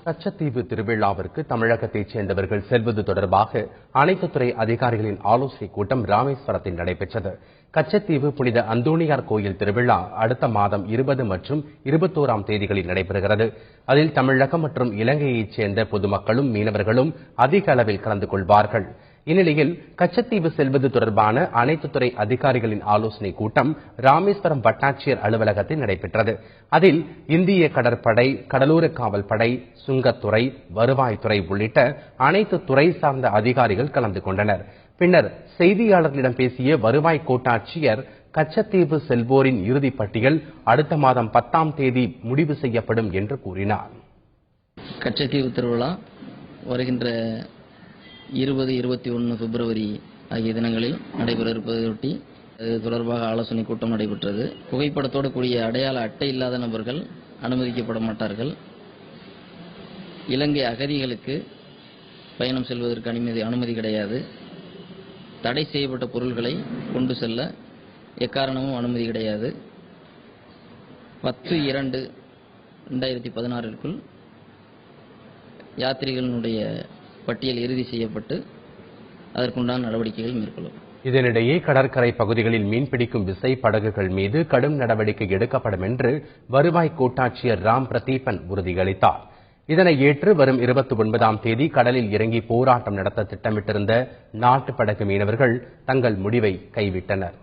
கச்சத்தீவு திருவிழாவிற்கு தமிழகத்தைச் சேர்ந்தவர்கள் செல்வது தொடர்பாக அனைத்து துறை அதிகாரிகளின் ஆலோசனைக் கூட்டம் ராமேஸ்வரத்தில் நடைபெற்றது. கச்சத்தீவு புனித அந்தோணியார் கோயில் திருவிழா அடுத்த மாதம் 20 மற்றும் 21ஆம் தேதிகளில் நடைபெறுகிறது. அதில் தமிழகம் மற்றும் இலங்கையைச் சேர்ந்த பொதுமக்களும் மீனவர்களும் அதிக அளவில் கலந்து கொள்வார்கள். இந்நிலையில் கச்சத்தீவு செல்வது தொடர்பான அனைத்து துறை அதிகாரிகளின் ஆலோசனைக் கூட்டம் ராமேஸ்வரம் வட்டாட்சியர் அலுவலகத்தில் நடைபெற்றது. அதில் இந்திய கடற்படை, கடலோர காவல்படை, சுங்கத்துறை, வருவாய்த்துறை உள்ளிட்ட அனைத்து துறை சார்ந்த அதிகாரிகள் கலந்து கொண்டனர். பின்னர் செய்தியாளர்களிடம் பேசிய வருவாய் கோட்டாட்சியர், கச்சத்தீவு செல்வோரின் இறுதிப் பட்டியல் அடுத்த மாதம் 10ஆம் தேதி முடிவு செய்யப்படும் என்று கூறினார். கச்சத்தீவு திருவிழா வருகின்ற 20, 21 பிப்ரவரி ஆகிய தினங்களில் நடைபெற இருப்பதையொட்டி அது தொடர்பாக ஆலோசனை கூட்டம் நடைபெற்றது. புகைப்படத்தோடு கூடிய அடையாள அட்டை இல்லாத நபர்கள் அனுமதிக்கப்பட மாட்டார்கள். இலங்கை அகதிகளுக்கு பயணம் செல்வதற்கு அனுமதி கிடையாது. தடை செய்யப்பட்ட பொருட்களை கொண்டு செல்ல எக்காரணமும் அனுமதி கிடையாது. 10/2/2016 யாத்திரிகளினுடைய பட்டியல் இறுதி செய்யப்பட்டு அதற்குண்டான நடவடிக்கைகள் மேற்கொள்ளும். இதனிடையே கடற்கரை பகுதிகளில் மீன்பிடிக்கும் விசை படகுகள் மீது கடும் நடவடிக்கை எடுக்கப்படும் என்று வருவாய் கோட்டாட்சியர் ராம் பிரதீபன் உறுதியளித்தார். இதனை ஏற்று வரும் 29ஆம் தேதி கடலில் இறங்கி போராட்டம் நடத்த திட்டமிட்டிருந்த நாட்டுப்படகு மீனவர்கள் தங்கள் முடிவை கைவிட்டனர்.